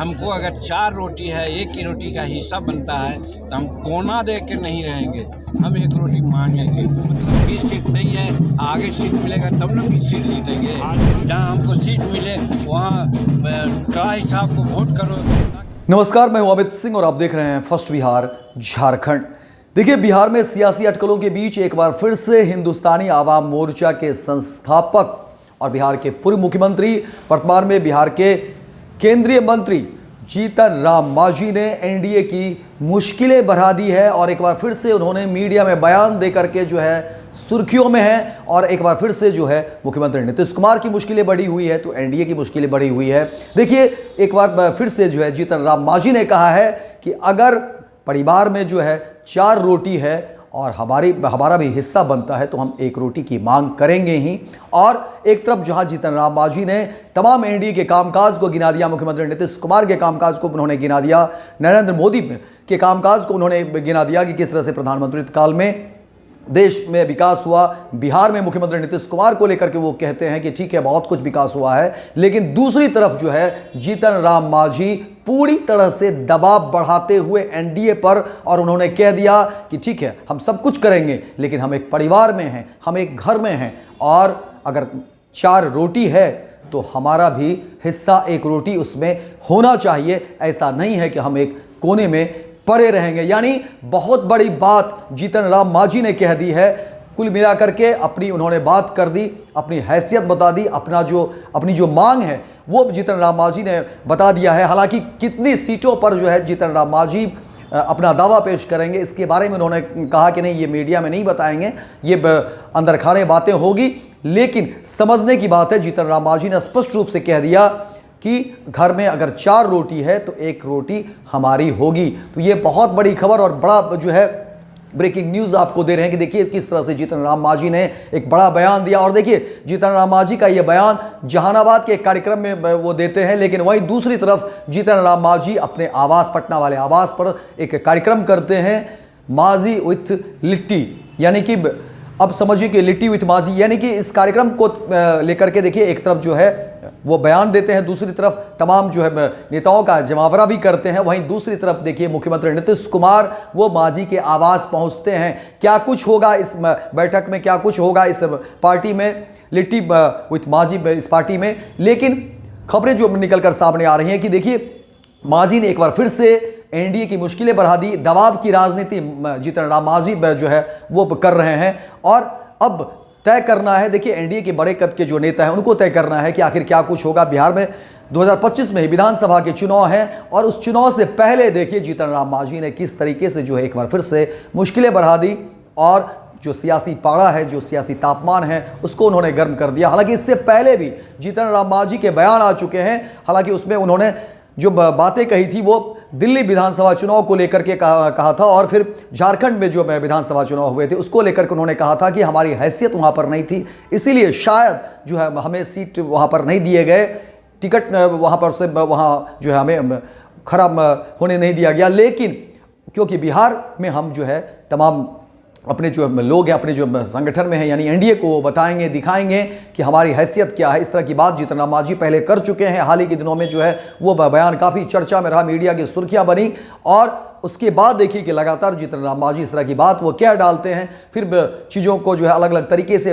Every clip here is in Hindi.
हमको अगर 4 रोटी है, एक ही रोटी का हिस्सा बनता है तो हम कोना दे के नहीं रहेंगे, हम एक रोटी मांगेंगे। मतलब 20 सीट नहीं है, आगे सीट मिलेगा तब ना 20 सीट जीतेंगे। जहाँ हमको सीट मिले वहाँ कड़ाही साहब को वोट करो। नमस्कार, मैं हूं अमित सिंह और आप देख रहे हैं फर्स्ट बिहार झारखंड। देखिए, बिहार में सियासी अटकलों के बीच एक बार फिर से हिंदुस्तानी आवाम मोर्चा के संस्थापक और बिहार के पूर्व मुख्यमंत्री, वर्तमान में बिहार के केंद्रीय मंत्री जीतन राम मांझी ने एनडीए की मुश्किलें बढ़ा दी है और एक बार फिर से उन्होंने मीडिया में बयान दे करके जो है सुर्खियों में है। और एक बार फिर से जो है मुख्यमंत्री नीतीश कुमार की मुश्किलें बढ़ी हुई है तो एनडीए की मुश्किलें बढ़ी हुई है। देखिए, एक बार फिर से जो है जीतन राम मांझी ने कहा है कि अगर परिवार में जो है 4 रोटी है और हमारा भी हिस्सा बनता है तो हम एक रोटी की मांग करेंगे ही। और एक तरफ जहां जीतन राम मांझी ने तमाम एनडीए के कामकाज को गिना दिया, मुख्यमंत्री नीतीश कुमार के कामकाज को उन्होंने गिना दिया, नरेंद्र मोदी के कामकाज को उन्होंने गिना दिया कि किस तरह से प्रधानमंत्री काल में देश में विकास हुआ। बिहार में मुख्यमंत्री नीतीश कुमार को लेकर के वो कहते हैं कि ठीक है, बहुत कुछ विकास हुआ है। लेकिन दूसरी तरफ जो है जीतन राम मांझी पूरी तरह से दबाव बढ़ाते हुए एनडीए पर, और उन्होंने कह दिया कि ठीक है, हम सब कुछ करेंगे लेकिन हम एक परिवार में हैं, हम एक घर में हैं और अगर 4 रोटी है तो हमारा भी हिस्सा एक रोटी उसमें होना चाहिए। ऐसा नहीं है कि हम एक कोने में पड़े रहेंगे। यानी बहुत बड़ी बात जीतन राम मांझी ने कह दी है। कुल मिलाकर के उन्होंने बात कर दी, अपनी हैसियत बता दी, अपनी जो मांग है वो जीतन राम मांझी ने बता दिया है। हालांकि कितनी सीटों पर जो है जीतन राम मांझी अपना दावा पेश करेंगे इसके बारे में उन्होंने कहा कि नहीं, ये मीडिया में नहीं बताएंगे, ये अंदर खाने बातें होगी। लेकिन समझने की बात है, जीतन राम मांझी ने स्पष्ट रूप से कह दिया कि घर में अगर 4 रोटी है तो एक रोटी हमारी होगी। तो ये बहुत बड़ी खबर और बड़ा जो है ब्रेकिंग न्यूज़ आपको दे रहे हैं कि देखिए किस तरह से जीतन राम मांझी ने एक बड़ा बयान दिया। और देखिए, जीतन राम मांझी का ये बयान जहानाबाद के एक कार्यक्रम में वो देते हैं, लेकिन वहीं दूसरी तरफ जीतन राम मांझी अपने आवास, पटना वाले आवास पर एक कार्यक्रम करते हैं, मांझी विथ लिट्टी। यानी कि अब समझिए कि लिट्टी विथ मांझी, यानी कि इस कार्यक्रम को लेकर के देखिए एक तरफ जो है वो बयान देते हैं, दूसरी तरफ तमाम जो है नेताओं का जमावड़ा भी करते हैं। वहीं दूसरी तरफ देखिए मुख्यमंत्री नीतीश कुमार वो मांझी के आवास पहुंचते हैं। क्या कुछ होगा इस बैठक में, क्या कुछ होगा इस पार्टी में, लिट्टी विथ मांझी इस पार्टी में। लेकिन खबरें जो निकलकर सामने आ रही हैं कि देखिए मांझी ने एक बार फिर से एनडीए की मुश्किलें बढ़ा दी, दबाव की राजनीति जीतन राम मांझी जो है वो कर रहे हैं। और अब तय करना है, देखिए एनडीए के बड़े कद के जो नेता हैं उनको तय करना है कि आखिर क्या कुछ होगा। बिहार में 2025 में ही विधानसभा के चुनाव हैं और उस चुनाव से पहले देखिए जीतन राम मांझी ने किस तरीके से जो है एक बार फिर से मुश्किलें बढ़ा दी और जो सियासी पारा है, जो सियासी तापमान है, उसको उन्होंने गर्म कर दिया। हालांकि इससे पहले भी जीतन राम मांझी के बयान आ चुके हैं। हालांकि उसमें उन्होंने जो बातें कही थी वो दिल्ली विधानसभा चुनाव को लेकर के कहा था, और फिर झारखंड में जो विधानसभा चुनाव हुए थे उसको लेकर के उन्होंने कहा था कि हमारी हैसियत वहाँ पर नहीं थी, इसीलिए शायद जो है हमें सीट वहाँ पर नहीं दिए गए, टिकट वहाँ पर से वहाँ जो है हमें खड़ा होने नहीं दिया गया। लेकिन क्योंकि बिहार में हम जो है तमाम अपने जो लोग हैं, अपने जो संगठन में हैं, यानी एनडीए को बताएंगे, दिखाएंगे कि हमारी हैसियत क्या है। इस तरह की बात जीतन राम मांझी पहले कर चुके हैं। हाल ही के दिनों में जो है वो बयान काफ़ी चर्चा में रहा, मीडिया की सुर्खियां बनी। और उसके बाद देखिए कि लगातार जीतन राम मांझी इस तरह की बात वो क्या डालते हैं, फिर चीज़ों को जो है अलग अलग तरीके से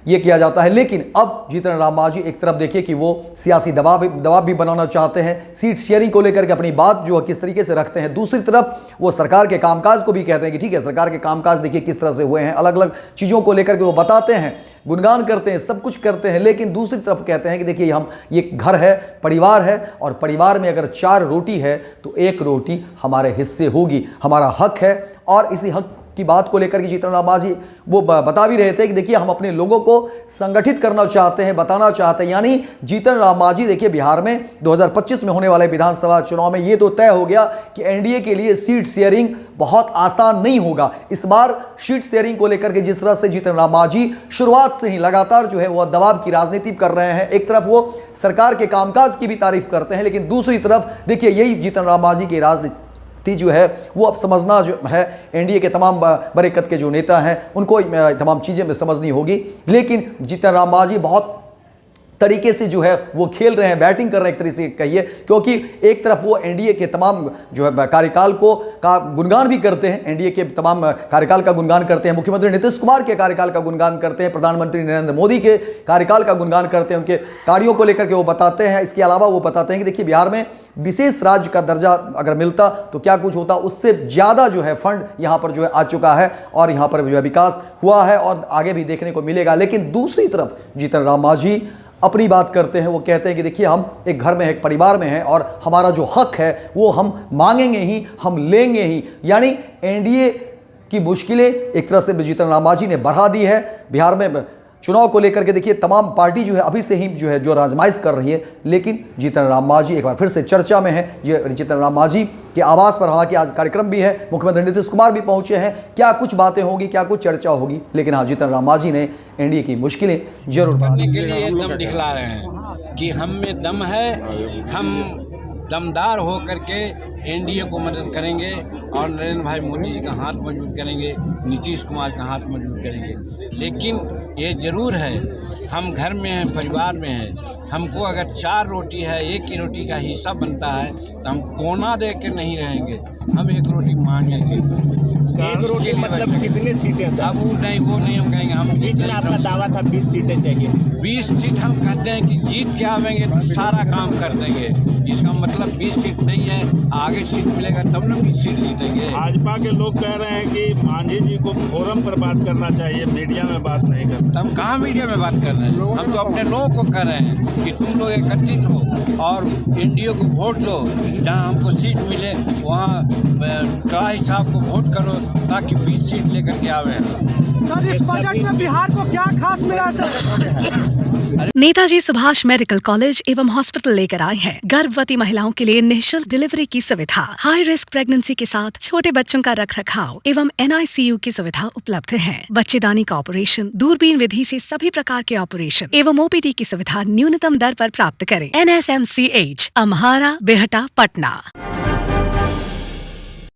ये किया जाता है। लेकिन अब जीतन राम मांझी एक तरफ देखिए कि वो सियासी दबाव भी बनाना चाहते हैं, सीट शेयरिंग को लेकर के अपनी बात जो है किस तरीके से रखते हैं। दूसरी तरफ वो सरकार के कामकाज को भी कहते हैं कि ठीक है, सरकार के कामकाज देखिए किस तरह से हुए हैं, अलग अलग चीज़ों को लेकर के वो बताते हैं, गुणगान करते हैं, सब कुछ करते हैं। लेकिन दूसरी तरफ कहते हैं कि देखिए हम ये घर है, परिवार है, और परिवार में अगर 4 रोटी है तो एक रोटी हमारे हिस्से होगी, हमारा हक है। और इसी हक की बात को लेकर के जीतन राम मांझी वो बता भी रहे थे कि देखिए हम अपने लोगों को संगठित करना चाहते हैं, बताना चाहते हैं। यानी जीतन राम मांझी देखिए बिहार में 2025 में होने वाले विधानसभा चुनाव में ये तो तय हो गया कि एनडीए के लिए सीट शेयरिंग बहुत आसान नहीं होगा। इस बार सीट शेयरिंग को लेकर के जिस तरह से जीतन राम मांझी शुरुआत से ही लगातार जो है वह दबाव की राजनीति कर रहे हैं, एक तरफ वो सरकार के कामकाज की भी तारीफ करते हैं, लेकिन दूसरी तरफ देखिए यही जीतन राम मांझी की राजनीति जो है वो अब समझना जो है एनडीए के तमाम बड़े कद के जो नेता हैं उनको तमाम चीज़ें समझनी होगी। लेकिन जीतन राम मांझी बहुत तरीके से जो है वो खेल रहे हैं, बैटिंग कर रहे हैं एक तरीके से कहिए, क्योंकि एक तरफ वो एनडीए के तमाम जो है कार्यकाल का गुणगान भी करते हैं, एनडीए के तमाम कार्यकाल का गुणगान करते हैं, मुख्यमंत्री नीतीश कुमार के कार्यकाल का गुणगान करते हैं, प्रधानमंत्री नरेंद्र मोदी के कार्यकाल का गुणगान करते हैं, उनके कार्यों को लेकर के वो बताते हैं। इसके अलावा वो बताते हैं कि देखिए बिहार में विशेष राज्य का दर्जा अगर मिलता तो क्या कुछ होता, उससे ज़्यादा जो है फंड यहाँ पर जो है आ चुका है और यहाँ पर जो है विकास हुआ है और आगे भी देखने को मिलेगा। लेकिन दूसरी तरफ जीतन राम मांझी अपनी बात करते हैं, वो कहते हैं कि देखिए हम एक घर में, एक परिवार में हैं और हमारा जो हक है वो हम मांगेंगे ही, हम लेंगे ही। यानी एनडीए की मुश्किलें एक तरह से जीतन राम मांझी ने बढ़ा दी है। बिहार में चुनाव को लेकर के देखिए तमाम पार्टी जो है अभी से ही जो है जो आजमाइश कर रही है, लेकिन जीतन राम मांझी एक बार फिर से चर्चा में है। जीतन राम मांझी के आवास पर हालांकि आज कार्यक्रम भी है, मुख्यमंत्री नीतीश कुमार भी पहुंचे हैं, क्या कुछ बातें होगी, क्या कुछ चर्चा होगी, लेकिन हाँ जीतन राम मांझी ने एनडीए की मुश्किलें जरूर करने के लिए दम दिखला रहे हैं कि हम में दम है, हम दमदार हो करके एनडीए को मदद करेंगे और नरेंद्र भाई मोदी जी का हाथ मजबूत करेंगे, नीतीश कुमार का हाथ मजबूत करेंगे। लेकिन ये ज़रूर है, हम घर में हैं, परिवार में हैं, हमको अगर 4 रोटी है, 1 ही रोटी का हिस्सा बनता है तो हम कोना दे के नहीं रहेंगे, हम 1 रोटी मांगेंगे। 1 रोटी मतलब कितनी सीटें सर? अब वो नहीं हम कहेंगे। हम बीच में आपका दावा था 20 सीटें चाहिए। 20 सीट हम कहते हैं कि जीत के आवेंगे तो सारा काम कर देंगे। इसका मतलब 20 सीट नहीं है, आगे सीट मिलेगा तब ना 20 सीट जीतेंगे। भाजपा के लोग कह रहे हैं कि मांझी जी को फोरम पर बात करना चाहिए, मीडिया में बात नहीं करना। हम कहाँ मीडिया में बात कर रहे हैं, हम तो अपने लोगों को कह रहे हैं कि तुम लोग एकत्रित हो और एनडीए को वोट दो, जहाँ हमको सीट मिले वहाँ कड़ाई साहब को वोट करो ताकि 20 सीट लेकर के आवे। सर इस बजट में बिहार को क्या खास मिला sir? Netaji Subhash medical college एवं हॉस्पिटल लेकर आए हैं गर्भवती महिलाओं के लिए निःशुल्क डिलीवरी की सुविधा। हाई रिस्क प्रेगनेंसी के साथ छोटे बच्चों का रखरखाव एवं NICU की सुविधा उपलब्ध है। बच्चेदानी का ऑपरेशन, दूरबीन विधि से सभी प्रकार के ऑपरेशन एवं OPD की सुविधा न्यूनतम दर पर प्राप्त करें। NSMCH, अम्हारा, बेहटा, पटना।